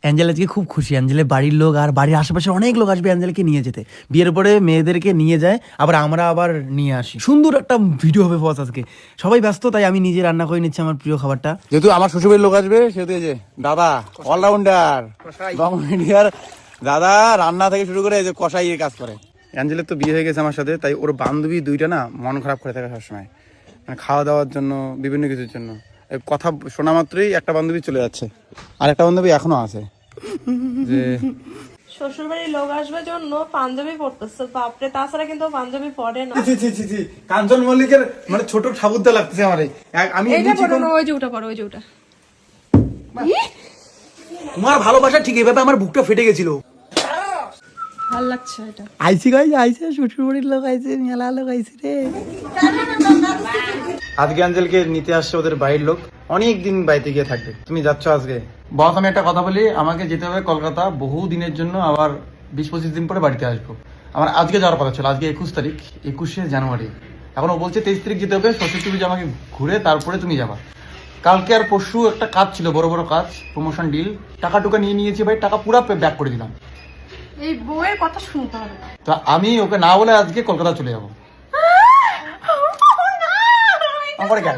Angel আজকে খুব খুশি। অ্যাঞ্জেলের বাড়ির লোক আর বাড়ির আশেপাশে অনেক লোক আসবে অ্যাঞ্জেলকে নিয়ে যেতে। বিয়ের পরে মেয়েদেরকে নিয়ে যায়, আবার আমরা আবার নিয়ে আসি। সুন্দর একটা ভিডিও হবে বস আজকে। সবাই ব্যস্ত, তাই আমি নিজে রান্না করে নিচ্ছি আমার প্রিয় খাবারটা। যেহেতু আমার শ্বশুরের লোক আসবে সেহেতু এই যে দাদা অলরাউন্ডার বং মিডিয়ার দাদা রান্না থেকে শুরু করে এই যে কষাইয়ের কাজ করে। অ্যাঞ্জেলের তো বিয়ে হয়ে গেছে আমার সাথে, তাই ওর বান্ধবী দুইটা না মন খারাপ করে থাকে সবসময়, মানে খাওয়া দাওয়ার জন্য বিভিন্ন কিছুর জন্য। এই কথা শোনা মাত্রই একটা বান্ধবী চলে যাচ্ছে, আর একটা বান্ধবী এখনো আছে। যে শ্বশুর বাড়ির লোক আসবে জন্য পাঞ্জাবি পরতেছে বাপরে, তাছাড়া কিন্তু পাঞ্জাবি পরে না। কাঞ্চন মল্লিকের মানে ছোট ঠাকুরদা লাগতেছে আমার। আমি এইটা পরো না, ওই যে ওটা পরো, ওই যে ওটা। তোমার ভালোবাসা ঠিক এভাবে আমার বুকটা ফেটে গেছিল। ভাল লাগছে এটা। আইসি গাইছে, আইসে শ্বশুর বাড়ির লোক আইসে, মেলা লোক আইসে রে। আজকে অ্যাঞ্জেলকে নিতে আসছে ওদের বাড়ির লোক, অনেক দিন বাড়িতে গিয়ে থাকবে। তুমি যাচ্ছ আজকে? বস আমি একটা কথা বলি, আমাকে যেতে হবে কলকাতা বহু দিনের জন্য, আবার 20-25 দিন পরে বাড়িতে আসবো। আমার আজকে যাওয়ার কথা ছিল, আজকে 21 তারিখ, 21শে জানুয়ারি। এখন ও বলছে 23 তারিখ যেতে হবে, সরস্বতী পুজো আমাকে ঘুরে তারপরে তুমি যাবা। কালকে আর পরশু একটা কাজ ছিল, বড় বড় কাজ, প্রমোশন ডিল, টাকা টুকা নিয়ে নিয়েছি ভাই, টাকা পুরো ব্যাক করে দিলাম। এই বউয়ের কথা শুনতে হবে। তো আমি ওকে না বলে আজকে কলকাতা চলে যাবো। আমার কেন?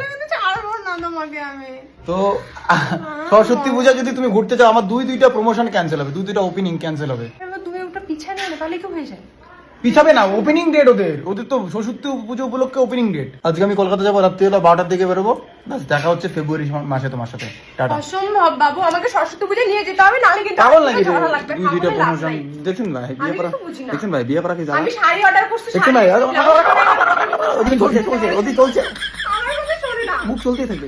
তো সরস্বতী পূজা যদি তুমি ঘুরতে চাও, আমার দুইটা প্রমোশন ক্যান্সেল হবে, দুইটা ওপেনিং ক্যান্সেল হবে। তুমি ওটা পিছায় না, তাহলে কি হয়ে যায়? পিছাবে না, ওপেনিং ডেট ওদের তো সরস্বতী পুজো উপলক্ষে ওপেনিং ডেট। আজকে আমি কলকাতা যাবো, রাত্রিবেলা 12টার দিকে বেরোবো। ব্যাস, দেখা হচ্ছে ফেব্রুয়ারি মাসে তোমার সাথে। টাটা। অসম্ভব বাবু, আমাকে সরস্বতী পুজো নিয়ে যেতে হবে, নালে কিন্তু পাগল নাকি? ঝগড়া লাগবে। দুইটা প্রমোশন দেখুন ভাই, বিয়ে করা দেখুন ভাই, বিয়ে করা কি জানো? আমি শাড়ি অর্ডার করছি, দেখুন ভাই, ওদিন চলছে আমার কথা শোনে না। মুখ চলতেই থাকবে,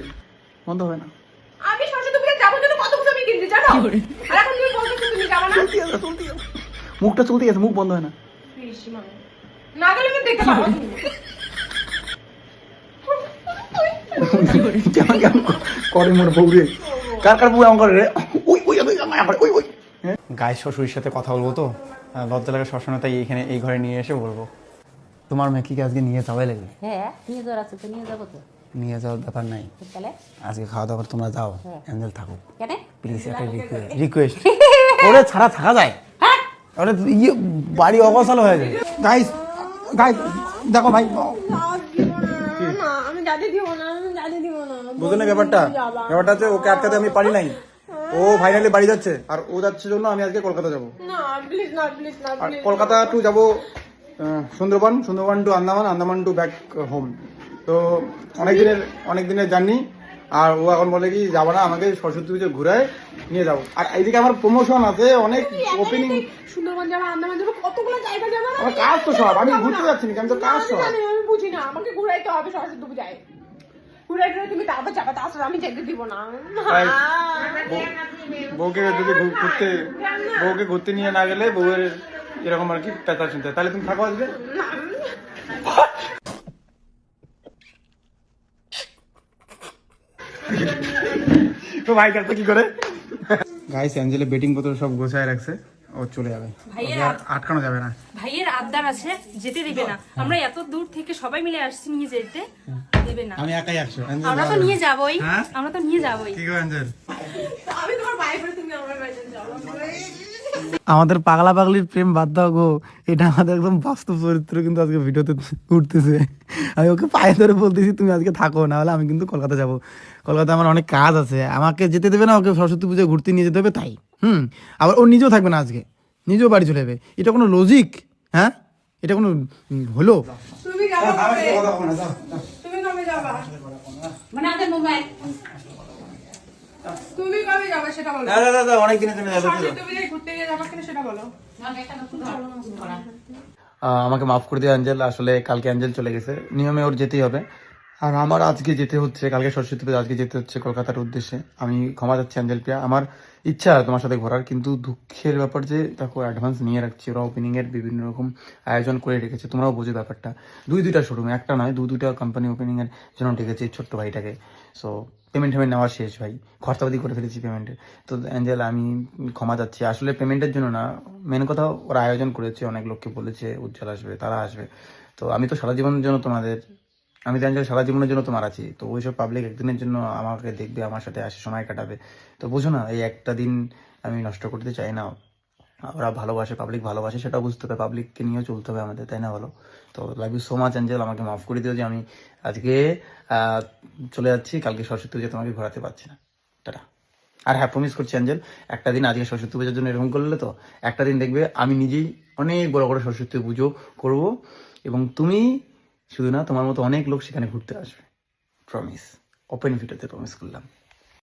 বন্ধ হবে না। আমি সরস্বতী পুজো যাবো জন্য কত কিছু আমি কিনছি জানো? আর এখন তুমি বলতেছো তুমি যাবে না? মুখটা চলতেই আছে, মুখ বন্ধ হয় না। বেশি মানে না গেলে আমি দেখতে পাবো। কেমন কেমন করে মোর বউরে, কার বউ এমন করে রে? ওই গায়ে শ্বশুরের সাথে কথা বলবো তো লজ্জা লাগে সবসময়, তাই এখানে এই ঘরে নিয়ে এসে বলবো। তোমার মেয়েকে আজকে নিয়ে যাওয়াই লাগবে। হ্যাঁ নিয়ে যাওয়ার আছে তো, নিয়ে যাবো তো। নিয়ে যাওয়ার ব্যাপার নাই, তাহলে আজকে খাওয়া দাওয়া তোমরা যাও, অ্যাঞ্জেল থাকো কেন? প্লিজ, একটা রিকোয়েস্ট। ওরে ছাড়া থাকা যায়? ওরে ইয়ে বাড়ি অগোছালো হয়ে যায়। গাইস দেখো ভাই, আমি দাদি দিব না, আমি দাদি দিব না। বুঝো না ব্যাপারটা হচ্ছে ওকে আটকাতে আমি পারি নাই। ও ফাইনালি বাড়ি যাচ্ছে, আর ও যাচ্ছে জন্য আমি আজকে কলকাতা যাবো। না প্লিজ না, প্লিজ না, আর প্লিজ। কলকাতা টু যাবো Sundarban to Andaman to back home. তো অনেক দিনের জার্নি। আর ও এখন বলে কি যাবো না, আমাকে সরস্বতী পুজো ঘুরায় নিয়ে যাবো। আর এইদিকে আমার প্রমোশন আছে, অনেক ওপেনিং, সুন্দরবন যাবো, আন্দামান যাবো, কতগুলো জায়গা যাবো না? আমার কাজ তো সব, আমি ঘুরতে যাচ্ছি না, আমি তো কাজ সব। আমি বুঝি না, আমাকে ঘুরাইতে হবে সরস্বতী পূজায়। ঘুরাইতে হলে তুমি তারপর যাবে, তাছাড়া আমি যেতে দিব না। তাই বউকে যদি ঘুরতে নিয়ে না গেলে বউয়ের এরকম আর কি পেঁচা শুনতে। তাহলে তুমি থাকো আজকে। তো ভাই কাছে কি করে গাইস, অ্যাঞ্জেলে বেটিং পত্র সব গোছায় রাখছে, ও চলে যাবে, আটকানো যাবে না। ভাইয়ের আবদার আছে, যেতে দিবে না। আমরা এত দূর থেকে সবাই মিলে আসছি, নিয়ে যেতে দেবে না। আমি একাই আসছি, আমরা তো নিয়ে যাবোই, আমরা তো নিয়ে যাবোই। কি গো অ্যাঞ্জেল? আমি তোমার বাড়ি করে, তুমি আমার বাড়িতে যাও। আমাদের পাগলা পাগলির প্রেম বাদ দাও গো, এটা আমাদের একদম বাস্তব চরিত্র কিন্তু আজকে ভিডিওতে উঠতেছে। আমি ওকে পায়ে ধরে বলতেছি তুমি আজকে থাকো, না হলে আমি কিন্তু কলকাতা যাবো। কলকাতায় আমার অনেক কাজ আছে, আমাকে যেতে দেবে না, ওকে সরস্বতী পুজো ঘুরতে নিয়ে যেতে হবে তাই। আবার ও নিজেও থাকবে না আজকে, নিজেও বাড়ি চলে যাবে। এটা কোনো লজিক? হ্যাঁ, এটা কোনো হলো? তুমি যাবে কবে? তুমি কবে যাবা? মানে আমাদের মোবাইল তুমি কবে যাবে সেটা বলো। অনেক দিনের জন্য যাবে। সরস্বতী পূজায় ঘুরতে গিয়ে যাবা কিনা সেটা বলো। আমাকে মাফ করে দিয়ে অ্যাঞ্জেল, আসলে কালকে অ্যাঞ্জেল চলে গেছে, নিয়মে ওর যেতেই হবে। আর আমার আজকে যেতে হচ্ছে, কালকে সরস্বতী পুজো, আজকে যেতে হচ্ছে কলকাতার উদ্দেশ্যে। আমি ক্ষমা চাচ্ছি অ্যাঞ্জেল প্রিয়া, আমার ইচ্ছা তোমার সাথে ঘোরার, কিন্তু দুঃখের ব্যাপার যে দেখো অ্যাডভান্স নিয়ে রাখছি, ওরা ওপেনিং এর বিভিন্ন রকম আয়োজন করে রেখেছে, তোমরাও বোঝো ব্যাপারটা। দুইটা শোরুম, একটা নয় দুইটা কোম্পানি ওপেনিং এর জন্য ডেকেছে ছোট্ট ভাইটাকে। সো পেমেন্ট নেওয়া শেষ ভাই, খরচাপাতি করে ফেলেছি পেমেন্টের। তো অ্যাঞ্জেল আমি ক্ষমা চাচ্ছি, আসলে পেমেন্টের জন্য না, মেন কথা ওরা আয়োজন করেছে, অনেক লোককে বলেছে উজ্জ্বল আসবে, তারা আসবে। তো আমি তো সারা জীবনের জন্য আমি তো অ্যাঞ্জেল সারা জীবনের জন্য তোমার আছি। তো ওইসব পাবলিক একদিনের জন্য আমাকে দেখবে, আমার সাথে আসে সময় কাটাবে, তো বোঝো না, এই একটা দিন আমি নষ্ট করতে চাই না। ওরা ভালোবাসে, পাবলিক ভালোবাসে, সেটাও বুঝতে হবে, পাবলিককে নিয়েও চলতে হবে আমাদের, তাই না বলো? তো love you so much angel, আমাকে মাফ করে দিও যে আমি আজকে চলে যাচ্ছি, কালকে সরস্বতী পুজো তোমাকে ঘোরাতে পারছি না। টাটা। আর হ্যাঁ, প্রমিস করছি অ্যাঞ্জেল, একটা দিন আজকে সরস্বতী পুজোর জন্য এরকম করলে তো একটা দিন দেখবে আমি নিজেই অনেক বড় করে সরস্বতী পুজো করব, এবং তুমি শুধু না, তোমার মতো অনেক লোক সেখানে ঘুরতে আসবে। প্রমিস, ওপেন ভিডিওতে প্রমিস করলাম।